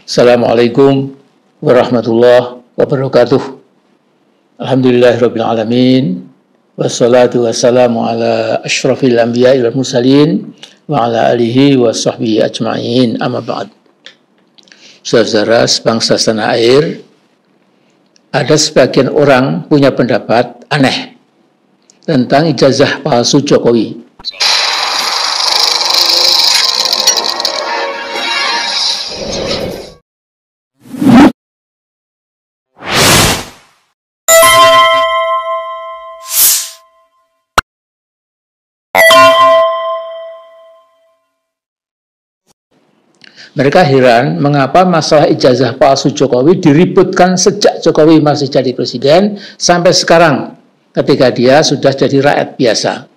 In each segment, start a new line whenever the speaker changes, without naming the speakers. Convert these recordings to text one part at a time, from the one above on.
Assalamualaikum warahmatullahi wabarakatuh. Alhamdulillahirabbil alamin. Wassalatu wassalamu ala asyrafil anbiya'i wal mursalin wa ala alihi wa sahbihi ajma'in. Amma ba'd. Saudara sebangsa tanah air, ada sebagian orang punya pendapat aneh tentang ijazah palsu Jokowi. Mereka heran mengapa masalah ijazah palsu Jokowi diributkan sejak Jokowi masih jadi presiden sampai sekarang ketika dia sudah jadi rakyat biasa.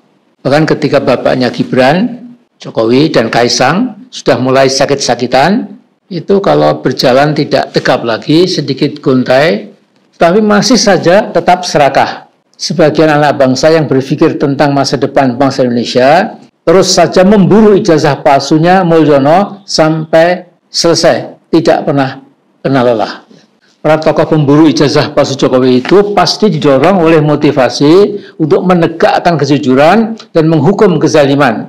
Bahkan ketika bapaknya Gibran, Jokowi dan Kaisang sudah mulai sakit-sakitan, itu kalau berjalan tidak tegap lagi, sedikit gontai, tapi masih saja tetap serakah. Sebagian anak bangsa yang berpikir tentang masa depan bangsa Indonesia terus saja memburu ijazah palsunya Mulyono sampai selesai, tidak pernah kenal lelah. Para tokoh pemburu ijazah palsu Jokowi itu pasti didorong oleh motivasi untuk menegakkan kejujuran dan menghukum kezaliman.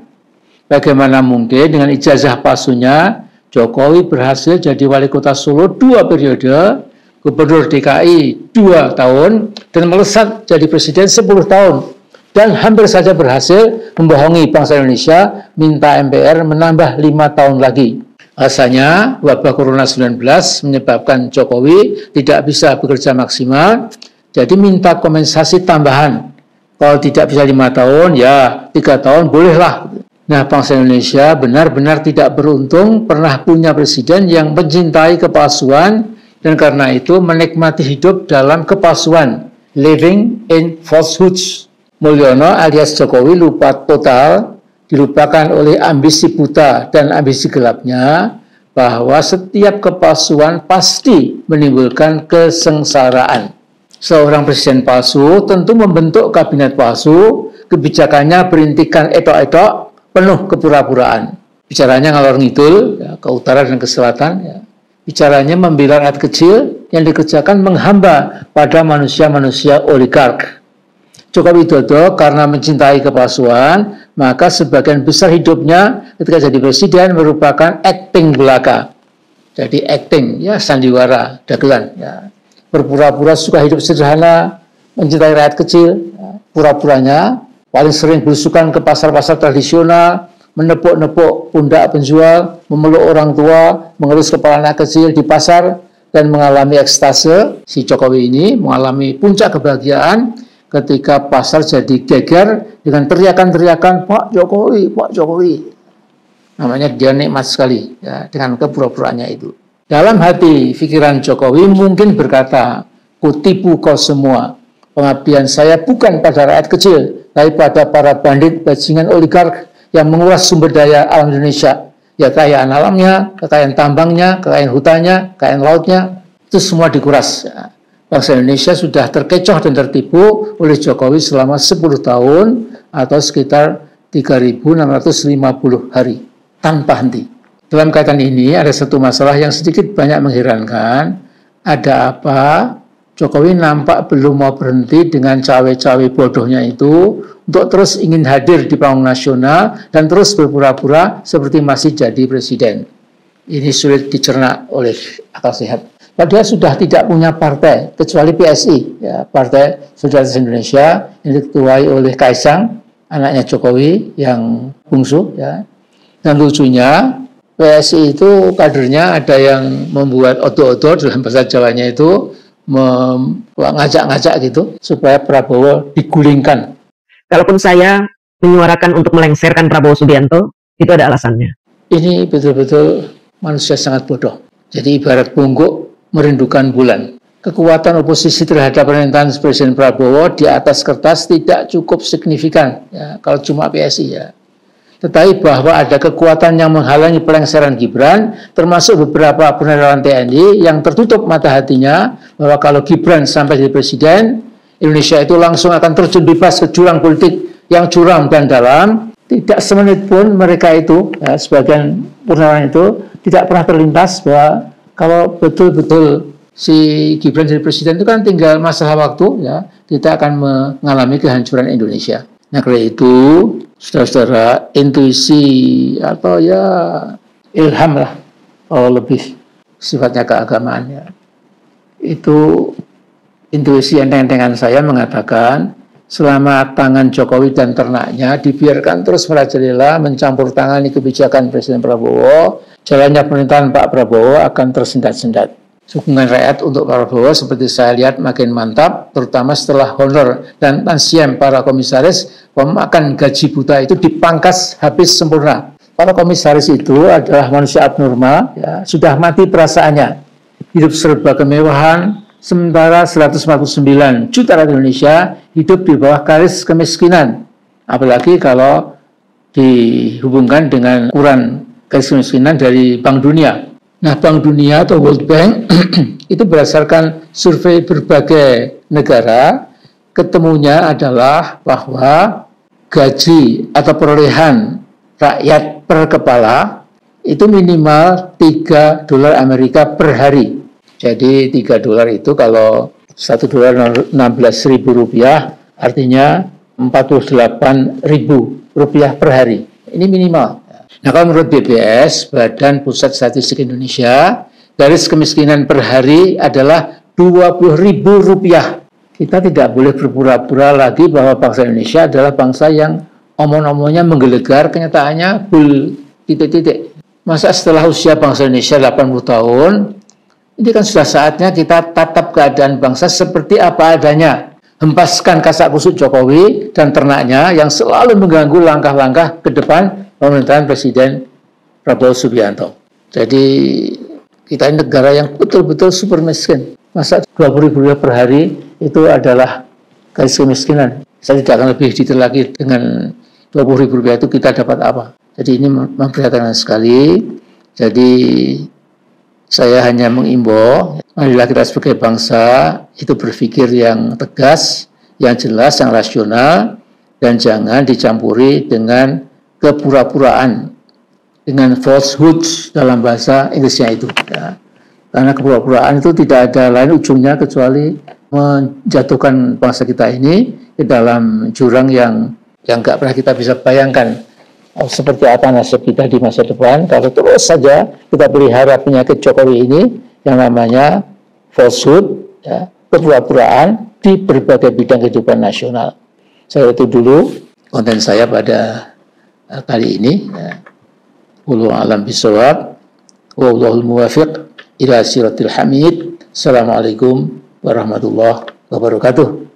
Bagaimana mungkin dengan ijazah palsunya Jokowi berhasil jadi wali kota Solo 2 periode, gubernur DKI 2 tahun, dan melesat jadi presiden 10 tahun. Dan hampir saja berhasil membohongi bangsa Indonesia, minta MPR menambah 5 tahun lagi. Alasannya, wabah Corona 19 menyebabkan Jokowi tidak bisa bekerja maksimal, jadi minta kompensasi tambahan. Kalau tidak bisa 5 tahun, ya 3 tahun bolehlah. Nah, bangsa Indonesia benar-benar tidak beruntung pernah punya presiden yang mencintai kepalsuan, dan karena itu menikmati hidup dalam kepalsuan, living in falsehoods. Mulyono alias Jokowi lupa total, dilupakan oleh ambisi buta dan ambisi gelapnya, bahwa setiap kepalsuan pasti menimbulkan kesengsaraan. Seorang presiden palsu tentu membentuk kabinet palsu, kebijakannya berintikan etok-etok, penuh kepura-puraan. Bicaranya ngalor ngidul, ya, ke utara dan ke selatan. Ya. Bicaranya membela rakyat kecil, yang dikerjakan menghamba pada manusia-manusia oligark. Jokowi Widodo karena mencintai kepalsuan, maka sebagian besar hidupnya ketika jadi presiden merupakan acting belaka. Jadi acting, ya sandiwara, dagelan. Ya. Berpura-pura suka hidup sederhana, mencintai rakyat kecil, ya. Pura-puranya paling sering belusukan ke pasar-pasar tradisional, menepuk-nepuk pundak penjual, memeluk orang tua, mengelus kepala anak kecil di pasar, dan mengalami ekstase. Si Jokowi ini mengalami puncak kebahagiaan ketika pasar jadi geger dengan teriakan-teriakan Pak Jokowi, Pak Jokowi. Namanya dia nikmat sekali ya, dengan kepura-puraannya itu. Dalam hati pikiran Jokowi mungkin berkata, kutipu kau semua. Pengabdian saya bukan pada rakyat kecil, tapi pada para bandit bajingan oligark yang menguras sumber daya alam Indonesia. Ya kekayaan alamnya, kekayaan tambangnya, kekayaan hutannya, kekayaan lautnya, itu semua dikuras. Ya. Bangsa Indonesia sudah terkecoh dan tertipu oleh Jokowi selama 10 tahun atau sekitar 3.650 hari tanpa henti. Dalam kaitan ini ada satu masalah yang sedikit banyak mengherankan. Ada apa? Jokowi nampak belum mau berhenti dengan cawe-cawe bodohnya itu untuk terus ingin hadir di panggung nasional dan terus berpura-pura seperti masih jadi presiden. Ini sulit dicerna oleh akal sehat. Padahal sudah tidak punya partai kecuali PSI, ya, Partai Solidaritas Indonesia yang diketuai oleh Kaisang, anaknya Jokowi yang bungsu. Ya. Dan lucunya PSI itu kadernya ada yang membuat odo-odo dalam bahasa Jawanya itu ngajak-ngajak gitu supaya Prabowo digulingkan.
Kalaupun saya menyuarakan untuk melengsarkan Prabowo Subianto, itu ada alasannya.
Ini betul-betul manusia sangat bodoh. Jadi ibarat pungguk merindukan bulan. Kekuatan oposisi terhadap pemerintahan Presiden Prabowo di atas kertas tidak cukup signifikan, ya, kalau cuma PSI ya. Tetapi bahwa ada kekuatan yang menghalangi pelengseran Gibran, termasuk beberapa purnawirawan TNI yang tertutup mata hatinya bahwa kalau Gibran sampai jadi presiden, Indonesia itu langsung akan terjun bebas ke jurang politik yang curam dan dalam. Tidak semenit pun mereka itu, ya, sebagian purnawirawan itu tidak pernah terlintas bahwa kalau betul-betul si Gibran jadi presiden itu kan tinggal masalah waktu, ya, kita akan mengalami kehancuran Indonesia. Nah, karena itu, saudara-saudara, intuisi atau ya ilham lah, kalau lebih sifatnya keagamaan, ya, itu intuisi enteng-entengan saya mengatakan selama tangan Jokowi dan ternaknya dibiarkan terus merajalela mencampur tangani kebijakan Presiden Prabowo, jalannya pemerintahan Pak Prabowo akan tersendat-sendat. Dukungan rakyat untuk Pak Prabowo seperti saya lihat makin mantap, terutama setelah honor dan tansiyam para komisaris pemakan gaji buta itu dipangkas habis sempurna. Para komisaris itu adalah manusia abnormal, ya, sudah mati perasaannya, hidup serba kemewahan, sementara 149 juta rakyat Indonesia hidup di bawah garis kemiskinan. Apalagi kalau dihubungkan dengan ukuran garis kemiskinan dari Bank Dunia. Nah, Bank Dunia atau World Bank itu berdasarkan survei berbagai negara, ketemunya adalah bahwa gaji atau perolehan rakyat per kepala itu minimal $3 Amerika per hari. Jadi $3 itu kalau $1 16.000 rupiah, artinya Rp48.000 per hari. Ini minimal. Nah, kalau menurut BPS, Badan Pusat Statistik Indonesia, garis kemiskinan per hari adalah Rp20.000. Kita tidak boleh berpura-pura lagi bahwa bangsa Indonesia adalah bangsa yang omong-omongnya menggelegar, kenyataannya titik-titik. Masa setelah usia bangsa Indonesia 80 tahun, ini kan sudah saatnya kita tatap keadaan bangsa seperti apa adanya. Hempaskan kasak kusuk Jokowi dan ternaknya yang selalu mengganggu langkah-langkah ke depan pemerintahan Presiden Prabowo Subianto. Jadi kita ini negara yang betul-betul super miskin. Masa Rp20.000 per hari itu adalah garis kemiskinan. Saya tidak akan lebih detail lagi dengan Rp20.000 itu kita dapat apa. Jadi ini memprihatinkan sekali. Jadi saya hanya mengimbau, marilah kita sebagai bangsa itu berpikir yang tegas, yang jelas, yang rasional, dan jangan dicampuri dengan kepura-puraan, dengan falsehoods dalam bahasa Inggrisnya itu. Ya. Karena kepura-puraan itu tidak ada lain ujungnya kecuali menjatuhkan bangsa kita ini ke dalam jurang yang nggak pernah kita bisa bayangkan. Seperti apa nasib kita di masa depan kalau terus saja kita pelihara penyakit Jokowi ini yang namanya falsehood, ya, kepura-puraan di berbagai bidang kehidupan nasional. Saya itu dulu konten saya pada kali ini. Wallahu a'lam bishawab. Wallahul muwaffiq ila siratil hamid. Assalamualaikum warahmatullahi wabarakatuh.